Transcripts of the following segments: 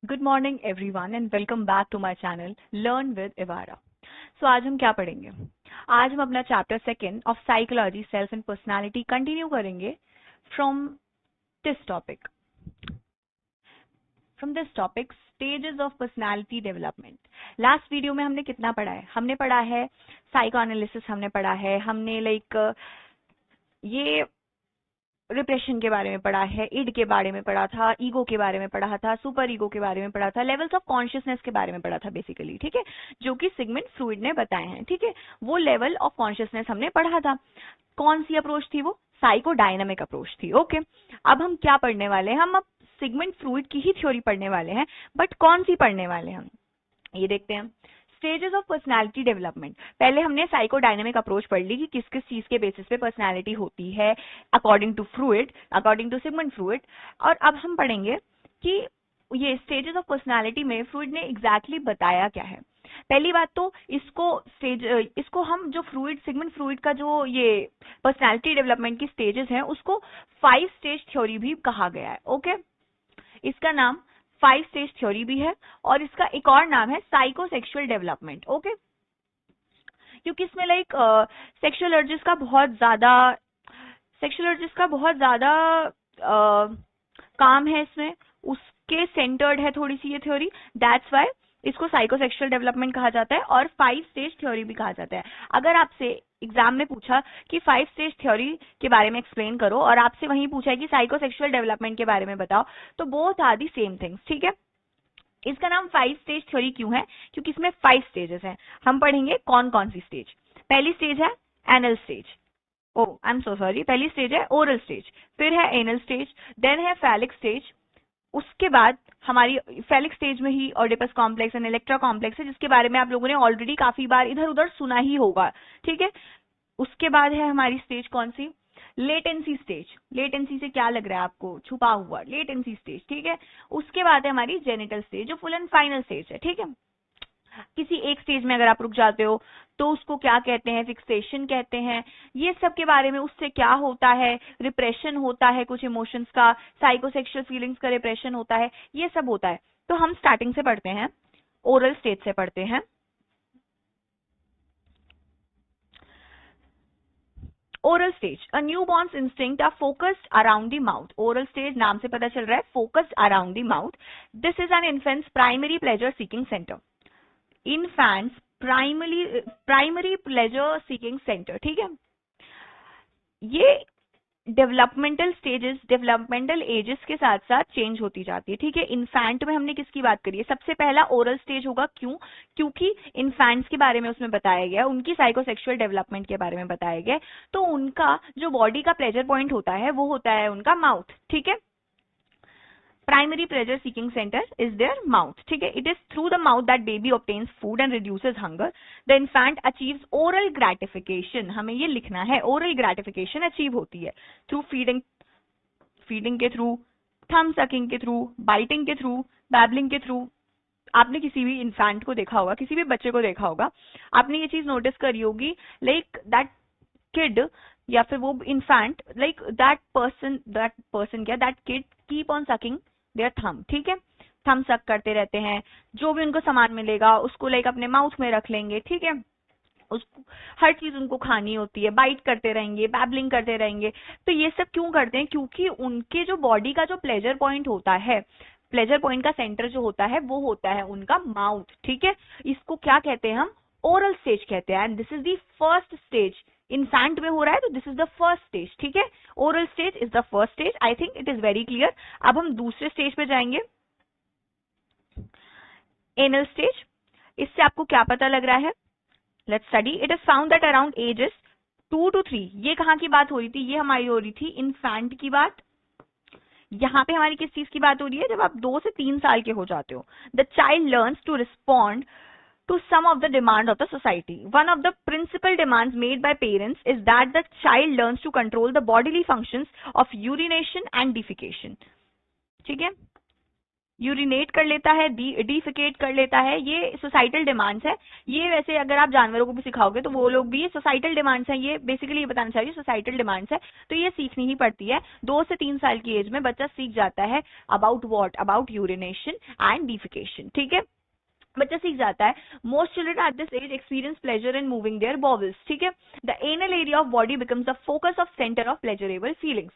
Good morning everyone and welcome back to my channel learn with Ivara. So आज हम क्या पढ़ेंगे? आज हम अपना chapter second of psychology self and personality continue करेंगे from this topic stages of personality development. Last video में हमने कितना पढ़ा है? हमने पढ़ा है साइको एनालिसिस, हमने पढ़ा है, हमने ये रिप्रेशन के बारे में पढ़ा है, इड के बारे में पढ़ा था, ईगो के बारे में पढ़ा था, सुपर ईगो के बारे में पढ़ा था, लेवल्स ऑफ कॉन्शियसनेस के बारे में पढ़ा था बेसिकली, ठीक है, जो कि सिगमंड फ्रॉइड ने बताए हैं, ठीक है। वो लेवल ऑफ कॉन्शियसनेस हमने पढ़ा था। कौन सी अप्रोच थी वो? साइको डायनामिक अप्रोच थी, ओके। अब हम क्या पढ़ने वाले हैं? हम अब सिगमंड फ्रॉइड की ही थ्योरी पढ़ने वाले हैं, बट कौन सी पढ़ने वाले हैं हम, ये देखते हैं। Stages of personality development. पहले हमने साइको डायनामिक अप्रोच पढ़ ली कि किस किस चीज के बेसिस पे पर्सनालिटी होती है according to Freud, according to Sigmund Freud. और अब हम पढ़ेंगे कि ये स्टेजेस ऑफ पर्सनालिटी में फ्रूइड ने एग्जैक्टली बताया क्या है। पहली बात तो इसको हम जो फ्रूइड, सिगमंड फ्रूइड का जो ये पर्सनालिटी डेवलपमेंट की स्टेजेस हैं, उसको 5 स्टेज थ्योरी भी कहा गया है, ओके। इसका नाम 5 स्टेज थ्योरी भी है और इसका एक और नाम है साइकोसेक्सुअल डेवलपमेंट, ओके। क्योंकि इसमें सेक्सुअल अर्जेस का बहुत ज्यादा काम है इसमें, उसके सेंटर्ड है थोड़ी सी ये थ्योरी, दैट्स वाई इसको साइकोसेक्सुअल डेवलपमेंट कहा जाता है और 5 स्टेज थ्योरी भी कहा जाता है। अगर आपसे एग्जाम में पूछा कि 5 स्टेज थ्योरी के बारे में एक्सप्लेन करो और आपसे वहीं पूछा है कि साइकोसेक्सुअल डेवलपमेंट के बारे में बताओ, तो both are the same things, ठीक है। इसका नाम 5 स्टेज थ्योरी क्यों है? क्योंकि इसमें 5 स्टेजेस हैं। हम पढ़ेंगे कौन कौन सी स्टेज। पहली स्टेज है anal stage, oh I am so sorry, पहली स्टेज है ओरल स्टेज, फिर है एनल स्टेज, देन है फैलिक स्टेज, उसके बाद हमारी फैलिक स्टेज में ही Oedipus complex and Electra complex है, जिसके बारे में आप लोगों ने ऑलरेडी काफी बार इधर उधर सुना ही होगा, ठीक है। उसके बाद है हमारी स्टेज कौन सी? Latency stage. लेटेंसी से क्या लग रहा है आपको? छुपा हुआ, लेटेंसी स्टेज, ठीक है। उसके बाद है हमारी जेनिटल स्टेज, जो फुल एंड फाइनल स्टेज है, ठीक है। किसी एक स्टेज में अगर आप रुक जाते हो तो उसको क्या कहते हैं? फिक्सेशन कहते हैं। ये सब के बारे में, उससे क्या होता है, रिप्रेशन होता है कुछ इमोशंस का, साइकोसेक्सुअल फीलिंग्स का रिप्रेशन होता है, ये सब होता है। तो हम स्टार्टिंग से पढ़ते हैं, ओरल स्टेज से पढ़ते हैं। Oral stage, a newborns instinct are focused around the mouth. Oral stage नाम से पता चल रहा है, focused around the mouth. This is an infants primary pleasure seeking centre. Infants primary pleasure seeking centre, ठीक है। ये डेवलपमेंटल स्टेजेस, डेवलपमेंटल एजेस के साथ साथ चेंज होती जाती है, ठीक है। इन्फैंट में हमने किसकी बात करी है? सबसे पहला ओरल स्टेज होगा, क्यों? क्योंकि इन्फैंट्स के बारे में उसमें बताया गया, उनकी साइकोसेक्सुअल डेवलपमेंट के बारे में बताया गया, तो उनका जो बॉडी का प्लेजर पॉइंट होता है वो होता है उनका माउथ, ठीक है। Primary pleasure seeking centre is their mouth, ठीक है। It is through the mouth that baby obtains food and reduces hunger. The infant achieves oral gratification, हमें ये लिखना है, ओरल ग्रेटिफिकेशन अचीव होती है थ्रू फीडिंग के थ्रू, थम सकिंग के थ्रू, बाइटिंग के थ्रू, बैबलिंग के थ्रू। आपने किसी भी इन्फेंट को देखा होगा, किसी भी बच्चे को देखा होगा, आपने ये चीज नोटिस करी होगी, दैट किड या फिर वो infant, that kid keep on sucking their thumb, ठीक है। थम सक करते रहते हैं, जो भी उनको सामान मिलेगा उसको अपने माउथ में रख लेंगे, ठीक है। उसको हर चीज उनको खानी होती है, बाइट करते रहेंगे, बैबलिंग करते रहेंगे। तो ये सब क्यों करते हैं? क्योंकि उनके जो बॉडी का जो प्लेजर पॉइंट होता है, प्लेजर पॉइंट का सेंटर जो होता है वो होता है उनका माउथ, ठीक है। इसको क्या कहते हैं हम? ओरल स्टेज कहते हैं, and this is the first stage. Infant में हो रहा है तो this is the first stage, ठीक है। Oral stage is the first stage. I think it is very clear. अब हम दूसरे स्टेज पे जाएंगे, एनल स्टेज। इससे आपको क्या पता लग रहा है? Let's study. It is found that around ages 2 to 3, ये कहाँ की बात हो रही थी? ये हमारी हो रही थी इन्फेंट की बात। यहाँ पे हमारी किस चीज की बात हो रही है? जब आप 2 से 3 साल के हो जाते हो, the child learns to respond to some of the demand of the society. One of the principal demands made by parents is that the child learns to control the bodily functions of urination and defecation. ठीक है, urinate कर लेता है, defecate कर लेता है, ये societal demands है। ये वैसे अगर आप जानवरों को भी सिखाओगे तो वो लोग भी, ये सोसाइटल डिमांड्स है, ये बेसिकली ये बताना चाहिए सोसाइटल डिमांड्स है, तो ये सीखनी ही पड़ती है। 2 से 3 साल की एज में बच्चा सीख जाता है about what, about urination and defecation, ठीक है, बच्चा सीख जाता है। Most children at this age experience pleasure in moving their bowels, ठीक है। The anal area of body becomes the focus of centre of pleasurable feelings.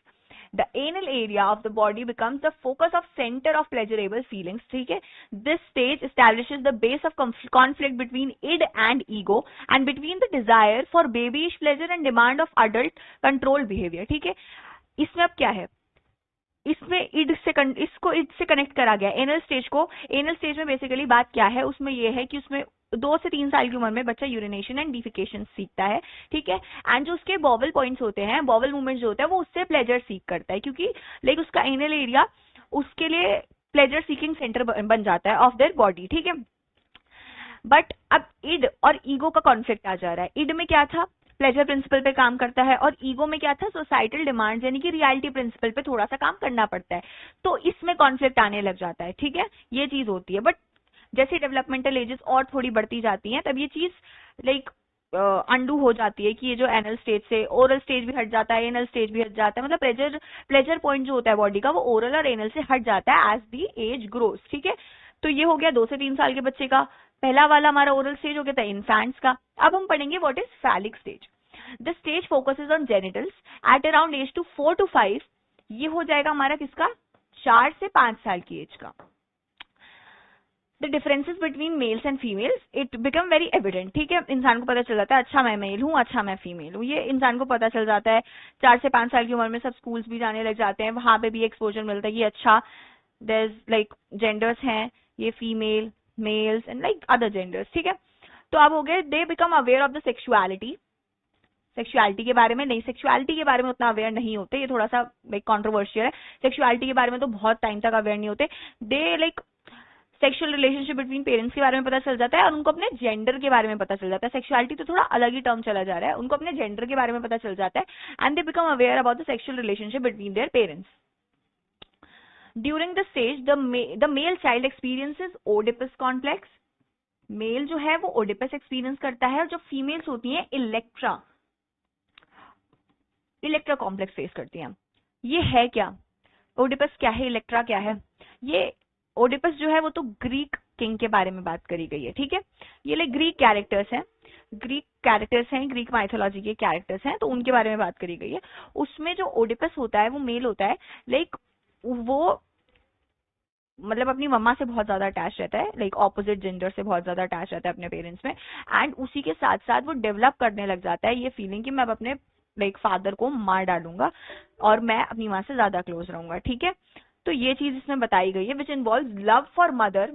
The anal area of the body becomes the focus of center of pleasurable feelings, ठीक है। This stage establishes the base of conflict between id and ego and between the desire for babyish pleasure and demand of adult controlled behavior, ठीक है। इसमें अब क्या है, इसमें इसको इड से कनेक्ट करा गया एनल स्टेज को। एनल स्टेज में बेसिकली बात क्या है, उसमें ये है कि उसमें 2 से 3 साल की उम्र में बच्चा यूरिनेशन एंड डिफिकेशन सीखता है, ठीक है। एंड जो उसके बॉवल पॉइंट्स होते हैं, बॉवल मूवमेंट जो होता है, वो उससे प्लेजर सीख करता है, क्योंकि लाइक उसका एनल एरिया उसके लिए प्लेजर सीकिंग सेंटर बन जाता है ऑफ देयर बॉडी, ठीक है। बट अब इड और ईगो का कॉन्फ्लिक्ट आ जा रहा है। इड में क्या था, प्लेजर प्रिंसिपल पे काम करता है, और ईगो में क्या था, सोसाइटल डिमांड्स यानी कि रियलिटी प्रिंसिपल पे थोड़ा सा काम करना पड़ता है, तो इसमें कॉन्फ्लिक्ट आने लग जाता है, ठीक है, ये चीज होती है। बट जैसे डेवलपमेंटल एजेस और थोड़ी बढ़ती जाती हैं, तब ये चीज लाइक अंडू हो जाती है कि ये जो एनल स्टेज से ओरल स्टेज भी हट जाता है, एनल स्टेज भी हट जाता है, मतलब प्लेजर पॉइंट जो होता है बॉडी का वो ओरल और एनल से हट जाता है एज दी एज ग्रोस, ठीक है। तो ये हो गया 2 से 3 साल के बच्चे का पहला वाला हमारा ओरल स्टेज हो गया था इन्फेंट्स का। अब हम पढ़ेंगे what is phallic stage. The stage focuses on genitals at around age two 4 to 5। ये हो जाएगा हमारा किसका, 4 से 5 साल की एज का। The differences between mails and females it become very evident, ठीक है। इंसान को पता चल जाता है अच्छा मैं मेल हूँ, अच्छा मैं फीमेल हूँ, ये इंसान को पता चल जाता है। 4 से 5 साल की उम्र में सब स्कूल्स भी जाने लग जाते हैं, वहां पे भी एक्सपोजर मिलता है कि अच्छा देयर इज लाइक जेंडर्स हैं, ये female, mails and like other genders, ठीक है। तो अब हो गए दे become aware of the sexuality. Sexuality के बारे में नहीं, सेक्सुअलिटी के बारे में उतना अवेयर नहीं होते, ये थोड़ा सा लाइक कॉन्ट्रोवर्शियल है। सेक्सुअलिटी के बारे में तो बहुत टाइम तक अवेयर नहीं होते। They like sexual relationship between parents के बारे में पता चल जाता है, और उनको अपने जेंडर के बारे में पता चल जाता है। सेक्सुअलिटी तो थोड़ा अलग ही टर्म चला जा रहा है, उनको अपने जेंडर के बारे में पता चल जाता है। And they become aware about the sexual relationship between their parents. During the stage the male child experiences Oedipus complex. Male जो है वो ओडिपस एक्सपीरियंस करता है, और जो फीमेल्स होती हैं इलेक्ट्रा कॉम्प्लेक्स फेस करती हैं। ये है क्या, ओडिपस क्या है, इलेक्ट्रा क्या है। ये ओडिपस जो है वो तो ग्रीक किंग के बारे में बात करी गई है, ठीक है। ये लाइक ग्रीक कैरेक्टर्स हैं, ग्रीक माइथोलॉजी के कैरेक्टर्स हैं, तो उनके बारे में बात करी गई है। उसमें जो ओडिपस होता है वो मेल होता है, लाइक वो मतलब अपनी मम्मा से बहुत ज्यादा अटैच रहता है, लाइक ऑपोजिट जेंडर से बहुत ज्यादा अटैच रहता है अपने पेरेंट्स में। एंड उसी के साथ साथ वो डेवलप करने लग जाता है ये फीलिंग कि मैं अब अपने लाइक फादर को मार डालूंगा और मैं अपनी माँ से ज्यादा क्लोज रहूंगा, ठीक है। तो ये चीज इसमें बताई गई है, which involves love for mother,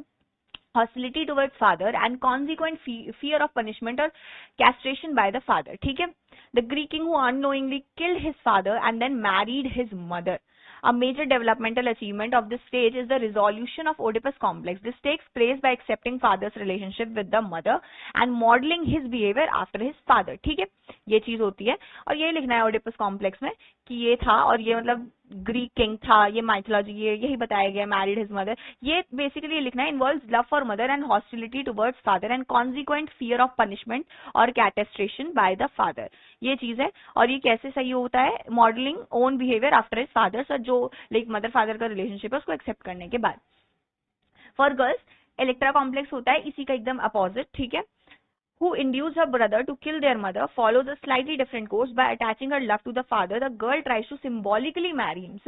hostility towards father and consequent fear of punishment or castration by the father, ठीक है। The Greek king who unknowingly killed his father and then married his mother. A major developmental achievement of this stage is the resolution of Oedipus complex. This takes place by accepting father's relationship with the mother and modeling his behavior after his father, ठीक है। ये चीज होती है, और ये लिखना है ओडिपस कॉम्प्लेक्स में कि ये था, और ये मतलब ग्रीक किंग था, ये माइथोलॉजी, ये यही बताया गया, मैरिड हिज मदर। ये बेसिकली लिखना है involves love for mother and hostility towards father and consequent fear of punishment और कैटेस्ट्रेशन बाय द फादर, ये चीज है। और ये कैसे सही होता है, modelling own behaviour after his father, sir जो लाइक मदर फादर का रिलेशनशिप है उसको एक्सेप्ट करने के बाद। फॉर गर्ल्स इलेक्ट्रा कॉम्प्लेक्स होता है इसी का एकदम अपोजिट, ठीक है। Who induced her brother to kill their mother follows a slightly different course. By attaching her love to the father, the girl tries to symbolically marry him,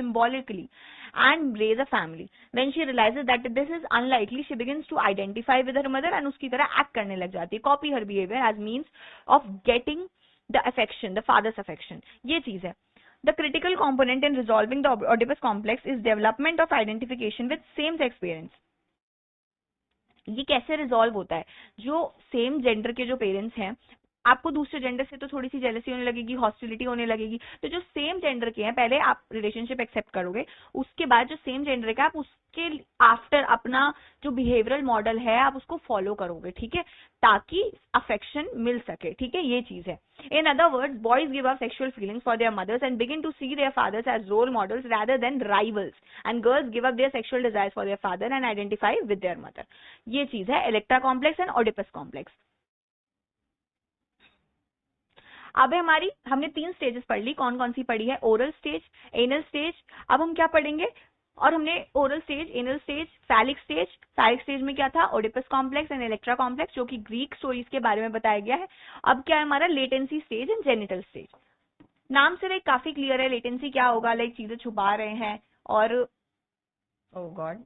and raise a family. When she realizes that this is unlikely, she begins to identify with her mother and उसकी तरह act करने लग जाती है, copy her behavior as means of getting the affection, the father's affection. ये चीज है। The critical component in resolving the Oedipus complex is development of identification with same-sex parents. ये कैसे रिजॉल्व होता है, जो सेम जेंडर के जो पेरेंट्स हैं आपको दूसरे जेंडर से तो थोड़ी सी जेलसी होने लगेगी, हॉस्टिलिटी होने लगेगी। तो जो सेम जेंडर के हैं, पहले आप रिलेशनशिप एक्सेप्ट करोगे, उसके बाद जो सेम जेंडर का आप उसके आफ्टर अपना जो बिहेवियरल मॉडल है आप उसको फॉलो करोगे, ठीक है, ताकि अफेक्शन मिल सके, ठीक है, ये चीज है। In other words, boys give up sexual feelings for their mothers and begin to see their fathers as role models rather than rivals, and girls give up their sexual desires for their father and identify with their mother। ये चीज है Electra complex and Oedipus complex. अब हमारी हमने 3 stages पढ़ ली, कौन कौन सी पढ़ी है? Oral stage, anal stage. अब हम क्या पढ़ेंगे? और हमने oral stage, anal stage, phallic stage. Phallic stage में क्या था? Oedipus complex and Electra complex, जो कि ग्रीक स्टोरीज के बारे में बताया गया है। अब क्या है हमारा? Latency stage and genital stage. नाम से लाइक काफी क्लियर है लेटेंसी क्या होगा, लाइक चीजें छुपा रहे हैं, और ओ गॉड,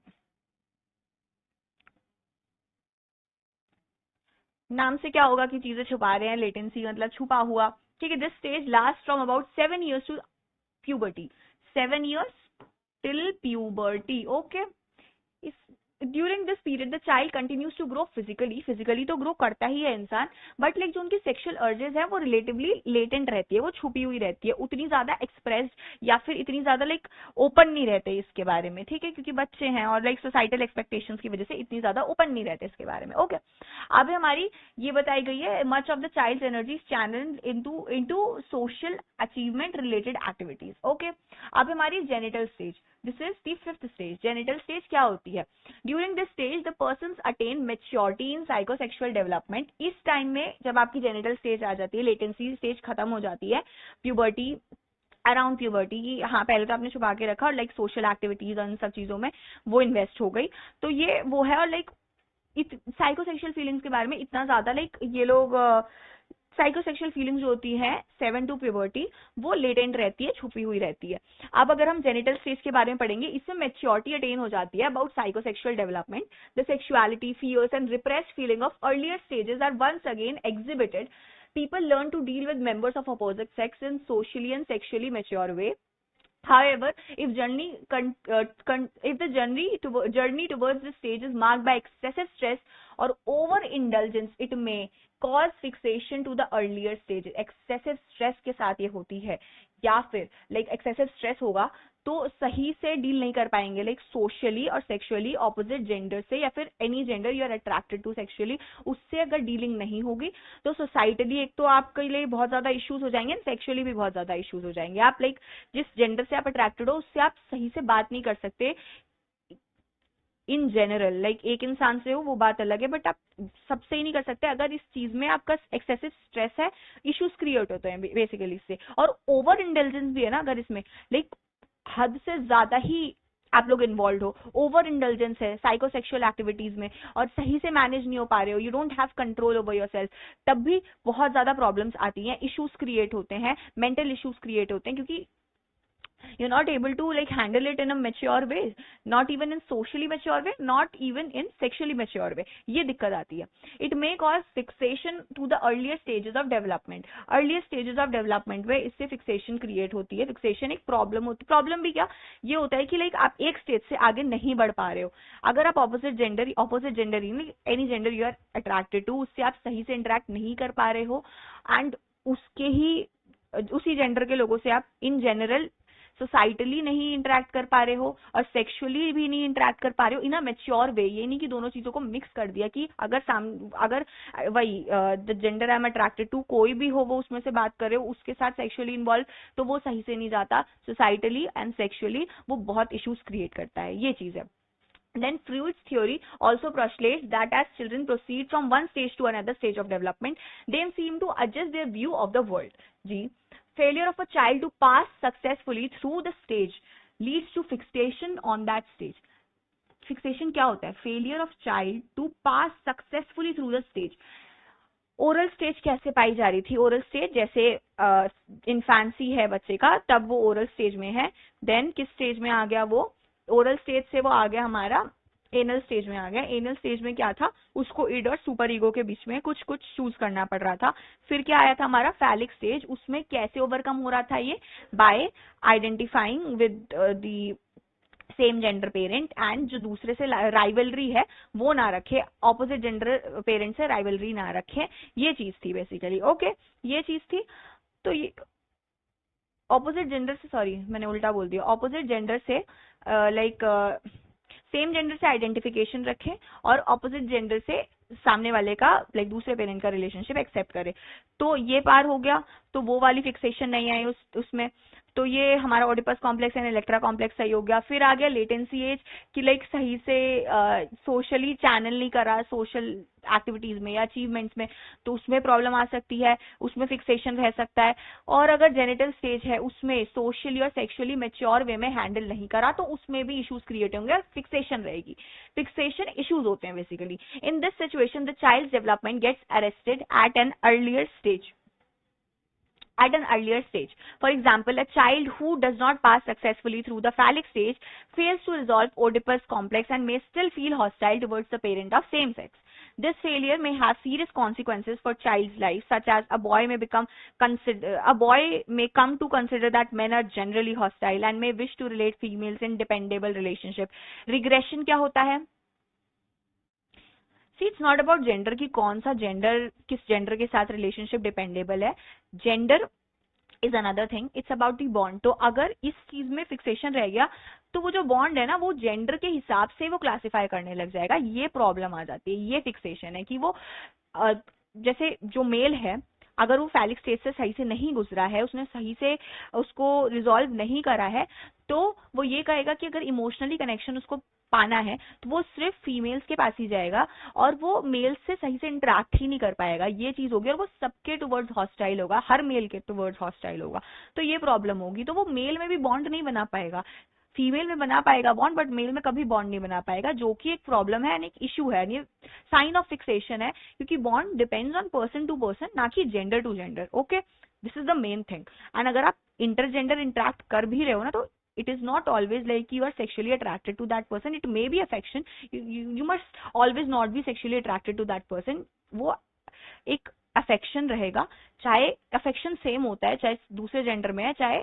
नाम से क्या होगा कि चीजें छुपा रहे हैं, लेटेंसी मतलब छुपा हुआ, ठीक है। This stage last from about 7 years to puberty, 7 years till puberty, okay। इस during this period the child continues to grow physically, physically तो ग्रो करता ही है इंसान, बट लाइक जो उनकी सेक्सुअल अर्जेस है वो रिलेटिवली लेटेंट रहती है, वो छुपी हुई रहती है, उतनी ज्यादा एक्सप्रेस्ड या फिर इतनी ज्यादा लाइक ओपन नहीं रहते इसके बारे में, ठीक है, क्योंकि बच्चे हैं और लाइक सोसाइटल एक्सपेक्टेशंस की वजह से इतनी ज्यादा ओपन नहीं रहते इसके बारे में, ओके। अब हमारी ये बताई गई है, much of the child energy channel into social achievement related activities, okay. अब हमारी genital stage, this is the 5th stage. Genital stage क्या होती है? During this stage the persons attain maturity in psychosexual development. इस time में जब आपकी genital stage आ जाती है, लेटेंसी स्टेज खत्म हो जाती है, प्यूबर्टी, अराउंड प्यूबर्टी की, हाँ पहले तो आपने छुपा के रखा और लाइक सोशल एक्टिविटीज और इन सब चीजों में वो इन्वेस्ट हो गई, तो ये वो है। और लाइक साइकोसेक्सुअल फीलिंग्स के बारे में इतना ज्यादा लाइक ये लोग साइकोसेक्सुअल फीलिंग्स जो होती है 7 टू प्यूबर्टी, वो लेटेंट रहती है, छुपी हुई रहती है। अब अगर हम जेनिटल स्टेज के बारे में पढ़ेंगे, इससे मेच्योरिटी अटेन हो जाती है about psychosexual development. The sexuality, fears and repressed feeling of earlier stages are once again exhibited. People learn to deal with members of opposite sex in socially and sexually mature way. However, if the journey towards this stage is marked by excessive stress or overindulgence, it may cause fixation to the earlier stages। Excessive stress के साथ ये होती है, या फिर like excessive stress होगा तो सही से डील नहीं कर पाएंगे, लाइक सोशली और सेक्सुअली ऑपोजिट जेंडर से, या फिर any gender you are attracted to sexually, उससे अगर डीलिंग नहीं होगी तो सोसाइटली एक तो आपके लिए बहुत ज्यादा इश्यूज हो जाएंगे, सेक्सुअली भी बहुत ज्यादा इश्यूज हो जाएंगे। आप लाइक जिस जेंडर से आप अट्रैक्टेड हो उससे आप सही से बात नहीं कर सकते इन जनरल, लाइक एक इंसान से हो वो बात अलग है, बट आप सबसे ही नहीं कर सकते। अगर इस चीज में आपका एक्सेसिव स्ट्रेस है, इश्यूज क्रिएट होते हैं बेसिकली इससे। और ओवर इंटेलिजेंस भी है ना, अगर इसमें लाइक हद से ज्यादा ही आप लोग इन्वॉल्व हो, ओवर इंटेलिजेंस है साइकोसेक्सुअल एक्टिविटीज में और सही से मैनेज नहीं हो पा रहे हो, you don't have control over yourself, तब भी बहुत ज्यादा प्रॉब्लम्स आती हैं, इश्यूज क्रिएट होते हैं, मेंटल इश्यूज क्रिएट होते हैं, क्योंकि you're not able to like handle it in a mature way, not even in socially mature way, not even in sexually mature way, ये दिक्कत आती है। It may cause fixation to the earlier stages of development, earlier stages of development में इससे fixation create होती है। fixation एक problem होती है, प्रॉब्लम भी क्या ये होता है कि लाइक आप एक स्टेज से आगे नहीं बढ़ पा रहे हो, अगर आप ऑपोजिट जेंडर ही any gender you are attracted to, उससे आप सही से इंटरेक्ट नहीं कर पा रहे हो, एंड उसके ही उसी जेंडर के लोगों से आप इन जनरल सोसाइटली नहीं इंटरेक्ट कर पा रहे हो और सेक्सुअली भी नहीं इंटरेक्ट कर पा रहे हो इन अ मैच्योर वे। ये नहीं कि दोनों चीजों को मिक्स कर दिया कि अगर वही the gender I am attracted to कोई भी हो वो उसमें से बात कर रहे हो उसके साथ सेक्सुअली इन्वॉल्व, तो वो सही से नहीं जाता, सोसाइटली एंड सेक्सुअली वो बहुत इश्यूज क्रिएट करता है, ये चीज है। Then Freud's theory also postulates that as children proceed from one stage to another stage of development, they seem to adjust their view of the world. Ji, failure of a child to pass successfully through the stage leads to fixation on that stage. Fixation क्या होता है? Failure of child to pass successfully through the stage. Oral stage कैसे पाई जा रही थी? Oral stage जैसे infancy है बच्चे का, तब वो ओरल स्टेज में है। देन किस स्टेज में आ गया वो? ओरल स्टेज से वो आ गया हमारा एनल स्टेज में आ गया। एनल स्टेज में क्या था? उसको इड और सुपर ईगो के बीच में कुछ चूज करना पड़ रहा था। फिर क्या आया था हमारा फैलिक स्टेज, उसमें कैसे ओवरकम हो रहा था ये? Bye identifying with the same gender parent, and जो दूसरे से राइवलरी है वो ना रखे, ऑपोजिट जेंडर पेरेंट से राइवलरी ना रखे, ये चीज थी बेसिकली। ओके, ये चीज थी। तो ये ऑपोजिट जेंडर से, सॉरी मैंने उल्टा बोल दिया, ऑपोजिट जेंडर से लाइक सेम जेंडर से आइडेंटिफिकेशन रखे और ऑपोजिट जेंडर से सामने वाले का लाइक दूसरे पेरेंट का रिलेशनशिप एक्सेप्ट करे। तो ये पार हो गया, तो वो वाली फिक्सेशन नहीं आई उसमें। तो ये हमारा Oedipus complex and Electra complex सही हो गया। फिर आ गया लेटेंसी एज कि लाइक सही से सोशली चैनल नहीं करा सोशल एक्टिविटीज में या अचीवमेंट्स में, तो उसमें प्रॉब्लम आ सकती है, उसमें फिक्सेशन रह सकता है। और अगर जेनिटल स्टेज है उसमें सोशली और सेक्सुअली मेच्योर वे में हैंडल नहीं करा तो उसमें भी इश्यूज क्रिएट होंगे और फिक्सेशन रहेगी। फिक्सेशन इश्यूज होते हैं basically. In this situation the child development gets arrested at an earlier stage. For example, a child who does not pass successfully through the phallic stage fails to resolve Oedipus complex and may still feel hostile towards the parent of same sex. This failure may have serious consequences for child's life, such as a boy may come to consider that men are generally hostile and may wish to relate females in dependable relationship. Regression क्या होता है? See it's not about gender की कौन सा gender किस gender के साथ relationship dependable है, gender is another thing, it's about the bond. तो अगर इस चीज में फिक्सेशन रह गया तो वो जो बॉन्ड है ना वो जेंडर के हिसाब से वो क्लासिफाई करने लग जाएगा, ये प्रॉब्लम आ जाती है। ये फिक्सेशन है कि वो जैसे जो मेल है अगर वो फैलिक स्टेज से सही से नहीं गुजरा है, उसने सही से उसको रिजॉल्व नहीं करा है, तो वो ये कहेगा कि अगर इमोशनली कनेक्शन उसको पाना है तो वो सिर्फ फीमेल्स के पास ही जाएगा और वो मेल्स से सही से इंटरेक्ट ही नहीं कर पाएगा, ये चीज होगी। और वो सबके टुवर्ड्स हॉस्टाइल होगा, हर मेल के टुवर्ड्स हॉस्टाइल होगा, तो ये प्रॉब्लम होगी। तो वो मेल में भी बॉन्ड नहीं बना पाएगा, फीमेल में बना पाएगा बॉन्ड बट मेल में कभी बॉन्ड नहीं बना पाएगा, जो कि एक प्रॉब्लम है एंड एक इशू है, ये साइन ऑफ फिक्सेशन है, क्योंकि bond depends on person to person, ना कि gender to gender. Okay, this is the main thing. And अगर आप इंटरजेंडर इंटरेक्ट कर भी रहे हो ना, तो it is not always like you are sexually attracted to that person. It may be affection. You must always not be sexually attracted to that person. वो एक affection रहेगा, चाहे affection सेम होता है, चाहे दूसरे जेंडर में है चाहे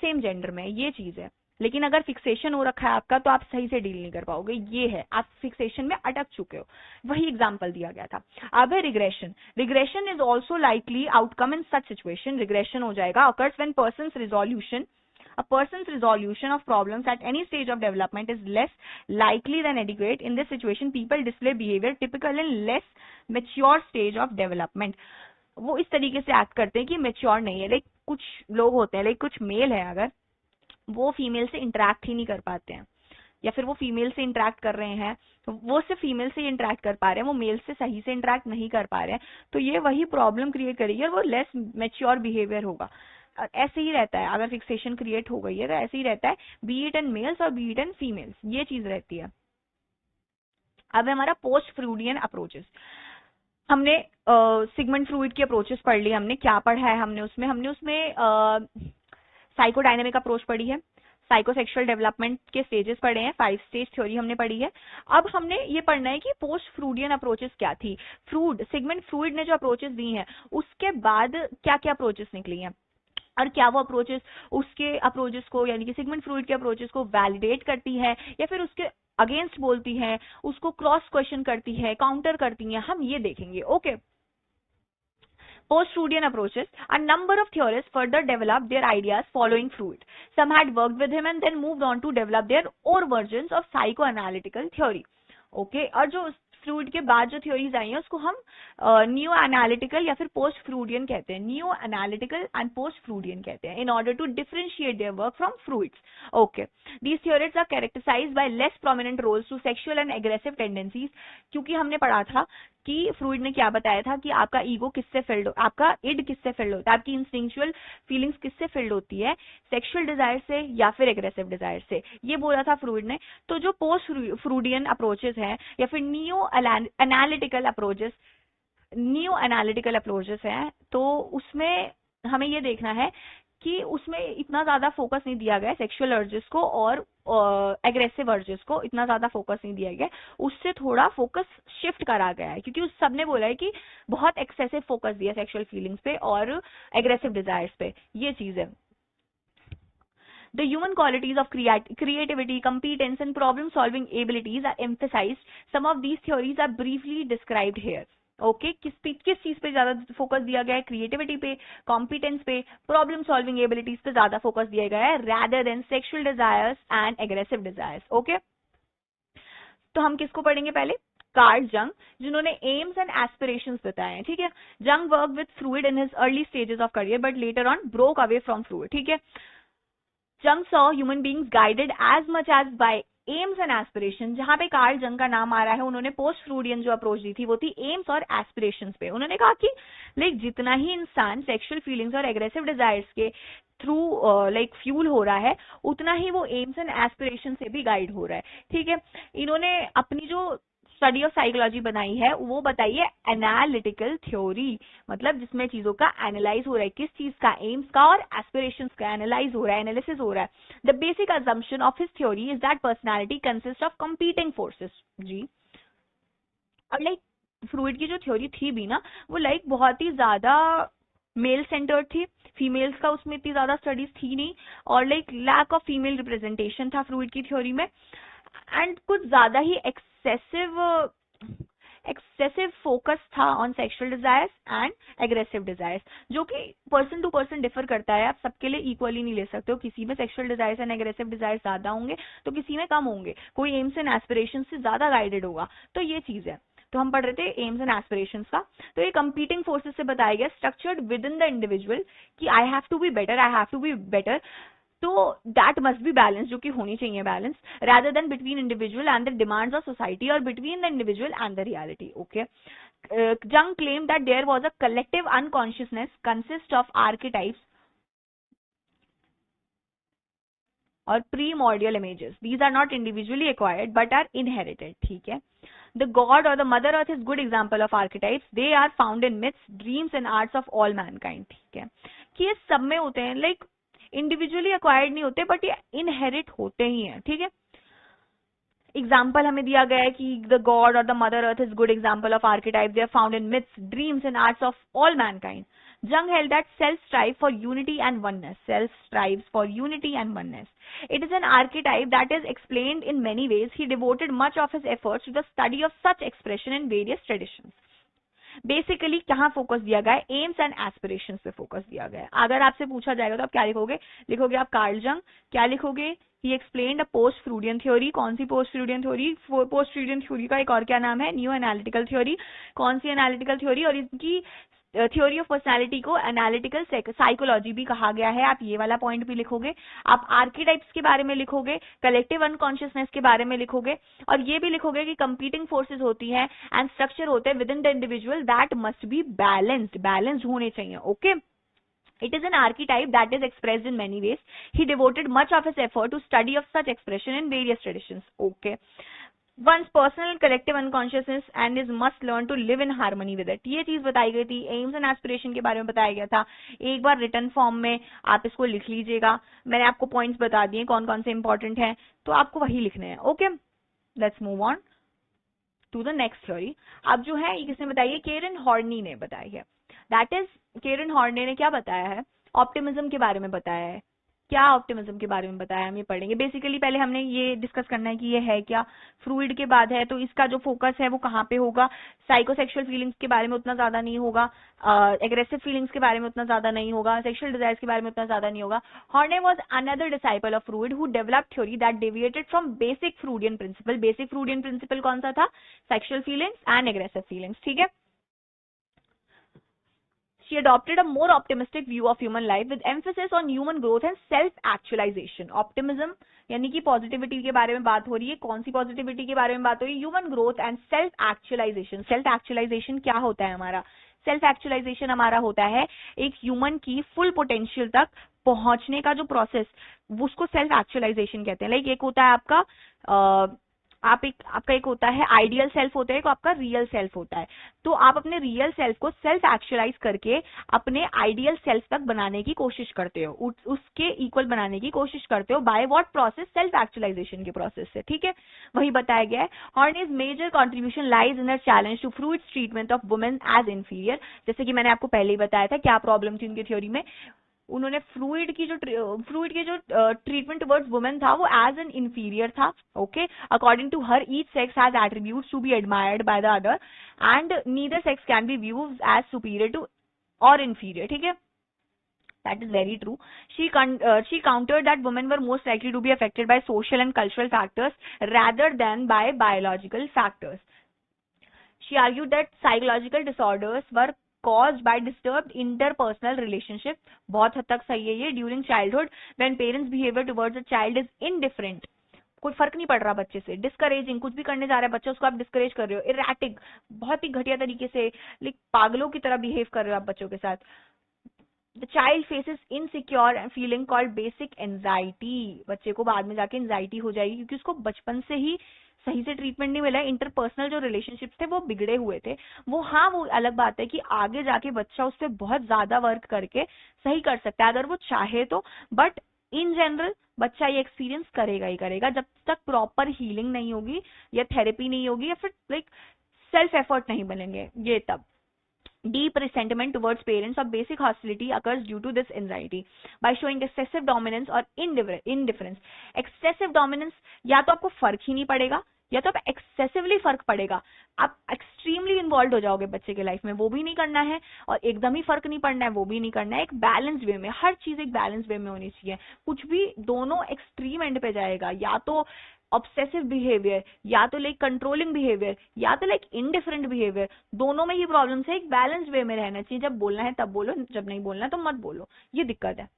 सेम जेंडर में है, ये चीज है। लेकिन अगर फिक्सेशन हो रखा है आपका तो आप सही से डील नहीं कर पाओगे, ये है, आप फिक्सेशन में अटक चुके हो। वही एग्जांपल दिया गया था। अब है regression. Regression is also likely outcome in such situation. Regression हो जाएगा occurs when a person's resolution of problems at any stage of development is less likely than adequate. In this situation, people display behavior typical in less mature stage of development. वो इस तरीके से act करते हैं कि mature नहीं है। Like कुछ लोग होते हैं, लाइक कुछ मेल है, अगर वो फीमेल से इंटरेक्ट ही नहीं कर पाते हैं, या फिर वो फीमेल से इंटरेक्ट कर रहे हैं, वो सिर्फ फीमेल से ही इंटरेक्ट कर पा रहे हैं, वो मेल से सही से इंटरेक्ट नहीं कर पा रहे हैं, तो ये वही प्रॉब्लम क्रिएट करेगी और वो लेस मेच्योर बिहेवियर होगा। ऐसे ही रहता है, अगर फिक्सेशन क्रिएट हो गई है तो ऐसे ही रहता है, बी इट इन मेल्स और बी इट इन फीमेल्स, ये चीज रहती है। अब हमारा पोस्ट फ्रूडियन अप्रोचेस। हमने सिगमंड फ्रूइड की अप्रोचेस पढ़ ली, हमने क्या पढ़ा है, हमने उसमें साइकोडायनेमिक अप्रोच पढ़ी है, साइकोसेक्सुअल डेवलपमेंट के स्टेजेस पढ़े हैं, 5 स्टेज थ्योरी हमने पढ़ी है। अब हमने ये पढ़ना है कि पोस्ट फ्रूडियन अप्रोचेस क्या थी। सिगमंड फ्रूइड ने जो अप्रोचेस दी हैं उसके बाद क्या क्या अप्रोचेस निकली हैं, और क्या वो अप्रोचेस उसके अप्रोचेस को, यानी कि सिगमंड फ्रूइड के अप्रोचेस को वैलिडेट करती है या फिर उसके अगेंस्ट बोलती है, उसको क्रॉस क्वेश्चन करती है, काउंटर करती है, हम ये देखेंगे। Okay, post-Freudian approaches, a number of theorists further developed their ideas following Freud. Some had worked with him and then moved on to develop their own versions of psychoanalytical theory. Okay, और जो Freud के बाद जो theories आई हैं उसको हम new analytical या फिर पोस्ट फ्रूडियन कहते हैं, new analytical and post Freudian कहते हैं, in order to differentiate their work from Freud's. Okay, these theories are characterised by less prominent roles to sexual and aggressive tendencies, क्योंकि हमने पढ़ा था कि फ्रूइड ने क्या बताया था कि आपका ईगो किससे फिल्ड, आपका इड किससे फिल्ड होता है, आपकी इंस्टिंक्चुअल फीलिंग्स किससे फिल्ड होती है, सेक्सुअल डिजायर से या फिर एग्रेसिव डिजायर से, ये बोला था फ्रूइड ने। तो जो पोस्ट फ्रूडियन अप्रोचेस हैं या फिर न्यू एनालिटिकल अप्रोचेस हैं, तो उसमें हमें ये देखना है कि उसमें इतना ज्यादा फोकस नहीं दिया गया सेक्सुअल अर्जेस को और एग्रेसिव अर्जेस को इतना ज्यादा फोकस नहीं दिया गया, उससे थोड़ा फोकस शिफ्ट करा गया है, क्योंकि उस सबने बोला है कि बहुत एक्सेसिव फोकस दिया सेक्सुअल फीलिंग्स पे और एग्रेसिव डिजायर्स पे, ये चीज है। The human qualities of creativity, competence, and problem-solving abilities are emphasized. Some of these theories are briefly described here. Okay किस चीज पे ज्यादा फोकस दिया गया है? क्रिएटिविटी पे, कॉम्पिटेंस पे, प्रॉब्लम सॉल्विंग एबिलिटीज पे ज्यादा फोकस दिया गया है rather than sexual desires and aggressive desires. Okay तो हम किसको पढ़ेंगे पहले? कार्ल जंग, जिन्होंने एम्स एंड एस्पिरेशंस बताए हैं. ठीक है, Jung work with Freud in his early stages of career but later on broke away from Freud. ठीक है, Jung saw human beings guided as much as by aims and aspiration. जहां पे Karl जंग का नाम आ रहा है, उन्होंने पोस्ट फ्रूडियन जो अप्रोच दी थी वो थी एम्स और एस्पिरेशंस पे. उन्होंने कहा कि लाइक जितना ही इंसान सेक्सुअल फीलिंग्स और एग्रेसिव डिजायर्स के थ्रू लाइक फ्यूल हो रहा है, उतना ही वो एम्स एंड एस्पिरेशन से भी गाइड हो रहा है. ठीक है, इन्होंने अपनी जो स्टडी ऑफ साइकोलॉजी बनाई है वो बताई है एनालिटिकल थ्योरी, मतलब जिसमें चीजों का एनालाइज हो रहा है, किस चीज का, एम्स का और एस्पिरेशंस का एनालाइज हो रहा है, एनालिसिस हो रहा है. The basic assumption of his theory is that personality consist of competing forces. जी, अब लाइक फ्रूइड की जो थ्योरी थी भी ना, वो लाइक बहुत ही ज्यादा मेल सेंटर्ड थी. फीमेल्स का उसमें इतनी ज्यादा स्टडीज थी नहीं, और like lack of female representation था फ्रूइड की थ्योरी में, एंड कुछ ज्यादा ही एक्सेसिव फोकस था on sexual desires and aggressive desires, जो कि पर्सन टू पर्सन डिफर करता है. आप सबके लिए इक्वली नहीं ले सकते हो. किसी में sexual desires and aggressive desires ज्यादा होंगे तो किसी में कम होंगे. कोई एम्स एंड एस्पिरेशन से ज्यादा गाइडेड होगा. तो ये चीज है. तो हम पढ़ रहे थे एम्स एंड एस्पिरेशंस का. तो ये कंपीटिंग फोर्सेस से बताया गया, structured within the individual, कि I have to be better, I have to be better. तो दैट मस्ट बी बैलेंस, जो कि होनी चाहिए balance, rather than between individual and the demands of society or between the individual and the reality. Okay, Jung claimed that there was a collective unconsciousness consist of archetypes or primordial images. These are not individually acquired but are inherited. ठीक है, the god or the mother earth is good example of archetypes. They are found in myths, dreams and arts of all mankind. ठीक है, कि ये सब में होते हैं, लाइक इंडिविजुअली अक्वायर्ड नहीं होते बट ये इनहेरिट होते ही हैं. ठीक है, एग्जाम्पल हमें दिया गया है कि द गॉड और the mother earth is good example of archetype. They are found in myths, dreams and arts of all mankind. Jung held that self strives for unity and oneness. Self strives for unity and oneness. It is an archetype that is explained in many ways. He devoted much of his efforts to the study of such expression in various traditions. Basically कहाँ focus दिया गया है? AIIMS and aspirations पे focus दिया गया है. अगर आपसे पूछा जाएगा तो आप क्या लिखोगे? लिखोगे आप कार्ल जंग. क्या लिखोगे? He explained a post Freudian theory. कौन सी post Freudian theory? Post Freudian theory का एक और क्या नाम है? New analytical theory. कौन सी एनालिटिकल थ्योरी? और इनकी थ्योरी ऑफ पर्सनालिटी को एनालिटिकल साइकोलॉजी भी कहा गया है. आप ये वाला पॉइंट भी लिखोगे. आप आर्कीटाइप्स के बारे में लिखोगे, कलेक्टिव अनकॉन्शियसनेस के बारे में लिखोगे, और ये भी लिखोगे कि कंपीटिंग फोर्सेस होती हैं एंड स्ट्रक्चर होते हैं with in the individual that must be balanced होने चाहिए. Okay, It is an archetype that is expressed in many ways. He devoted much of his effort to study of such expression in various traditions. Okay. One's personal and collective unconsciousness and is must learn to live in harmony with it. ये चीज बताई गई थी. AIIMS and aspiration के बारे में बताया गया था. एक बार रिटर्न फॉर्म में आप इसको लिख लीजिएगा. मैंने आपको पॉइंट्स बता दिए कौन कौन से इंपॉर्टेंट हैं, तो आपको वही लिखने हैं. Okay, let's move on to the next theory. अब जो है ये किसने बताई है? केरन हॉर्नी ने बताई है. दैट इज, केरन हॉर्ने ने क्या बताया है? ऑप्टिमिज्म के बारे में बताया है. क्या ऑप्टिमिज्म के बारे में बताया? हम ये पढ़ेंगे. बेसिकली पहले हमने ये डिस्कस करना है कि ये है क्या. फ्रूइड के बाद है, तो इसका जो फोकस है वो कहाँ पे होगा? साइकोसेक्सुअल फीलिंग्स के बारे में उतना ज्यादा नहीं होगा, एग्रेसिव फीलिंग्स के बारे में उतना ज्यादा नहीं होगा, सेक्सुअल डिजायर्स के बारे में उतना ज्यादा नहीं होगा. Horney was another disciple of Freud who developed theory that deviated from basic Freudian principle. Basic Freudian principle कौन सा था? Sexual feelings and aggressive feelings. ठीक है, she adopted a more optimistic view of human life with emphasis on human growth and self-actualization. Optimism यानी कि positivity के बारे में बात हो रही है. कौन सी पॉजिटिविटी के बारे में बात हो रही है? Human growth and self actualization. Self actualization क्या होता है हमारा? सेल्फ एक्चुअलाइजेशन हमारा होता है एक ह्यूमन की फुल पोटेंशियल तक पहुंचने का जो प्रोसेस, उसको सेल्फ एक्चुअलाइजेशन कहते हैं. लाइक एक होता है आपका आपका एक होता है आइडियल सेल्फ होता है, एक आपका रियल सेल्फ होता है. तो आप अपने रियल सेल्फ को सेल्फ एक्चुअलाइज करके अपने आइडियल सेल्फ तक बनाने की कोशिश करते हो, उसके इक्वल बनाने की कोशिश करते हो. By what process? Self actualisation के प्रोसेस से. ठीक है, वही बताया गया है. Horney's major contribution lies in a challenge to Freud's treatment of women as inferior. जैसे कि मैंने आपको पहले ही बताया था क्या प्रॉब्लम थी उनकी थ्योरी में. उन्होंने फ्लूइड की जो ट्रीटमेंट टुवर्ड्स वुमेन था वो एज एन इंफीरियर था. Okay, according to her each sex has attributes to be admired by the other and neither sex can be viewed as superior to और inferior. ठीक है, that is very true. She countered that women were most likely to be affected by social and cultural factors rather than by biological factors. She argued that psychological disorders were caused by disturbed interpersonal relationship. बहुत हद तक सही है ये. During childhood, when parents' behavior towards a child is indifferent, कोई फर्क नहीं पड़ रहा बच्चे से, डिस्करेजिंग, कुछ भी करने जा रहा है बच्चा उसको आप डिस्करेज कर रहे हो, इरेटिक, बहुत ही घटिया तरीके से, लाइक पागलों की तरह बिहेव कर रहे हो आप बच्चों के साथ. The child faces insecure and feeling called basic anxiety. बच्चे को बाद में जाके एंजाइटी हो जाएगी क्योंकि उसको बचपन से ही सही से ट्रीटमेंट नहीं मिला है. इंटरपर्सनल जो रिलेशनशिप्स थे वो बिगड़े हुए थे. वो हाँ, वो अलग बात है कि आगे जाके बच्चा उससे बहुत ज्यादा वर्क करके सही कर सकता है अगर वो चाहे तो, बट इन जनरल बच्चा ये एक्सपीरियंस करेगा ही करेगा जब तक प्रॉपर हीलिंग नहीं होगी या थेरेपी नहीं होगी या फिर लाइक सेल्फ एफर्ट नहीं बनेंगे ये तब. Deep resentment towards parents or basic hostility occurs due to this anxiety by showing excessive dominance or indifference. Excessive dominance या तो आपको फर्क ही नहीं पड़ेगा या तो आप एक्सेसिवली फर्क पड़ेगा. आप एक्सट्रीमली इन्वॉल्व हो जाओगे बच्चे के लाइफ में, वो भी नहीं करना है और एकदम ही फर्क नहीं पड़ना है, वो भी नहीं करना है. एक बैलेंस वे में, हर चीज एक बैलेंस वे में होनी चाहिए. कुछ भी दोनों एक्सट्रीम एंड पे जाएगा, या तो ऑब्सेसिव बिहेवियर या तो लाइक कंट्रोलिंग बिहेवियर या तो लाइक इनडिफरेंट बिहेवियर, दोनों में ही प्रॉब्लम्स है. एक बैलेंस वे में रहना चाहिए. जब बोलना है तब बोलो, जब नहीं बोलना है तो मत बोलो, ये दिक्कत है.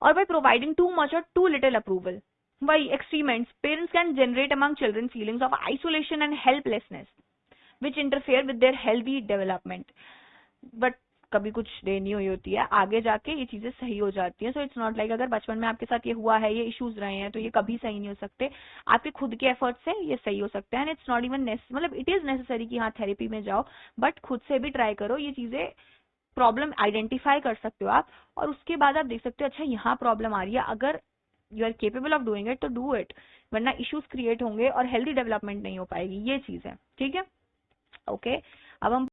और बाय प्रोवाइडिंग टू मच और टू लिटिल अप्रूवल, वही extreme ends, parents can generate among children feelings of isolation and helplessness which interfere with their healthy development. But कभी कुछ देर नहीं हुई होती है, आगे जाके ये चीजें सही हो जाती हैं. सो इट्स नॉट लाइक अगर बचपन में आपके साथ ये हुआ है, ये इश्यूज रहे हैं, तो ये कभी सही नहीं हो सकते. आपके खुद के एफर्ट से ये सही हो सकते हैं. इट्स नॉट इवन मतलब इट इज नेसेसरी कि हाँ थेरेपी में जाओ, बट खुद से भी ट्राई करो. ये चीजें प्रॉब्लम आइडेंटिफाई कर सकते हो आप और उसके बाद आप देख सकते हो अच्छा यहाँ प्रॉब्लम आ रही है. अगर you are capable of doing it तो डू इट, वरना इश्यूज क्रिएट होंगे और हेल्दी डेवलपमेंट नहीं हो पाएगी. ये चीज है. ठीक है, ओके. अब हम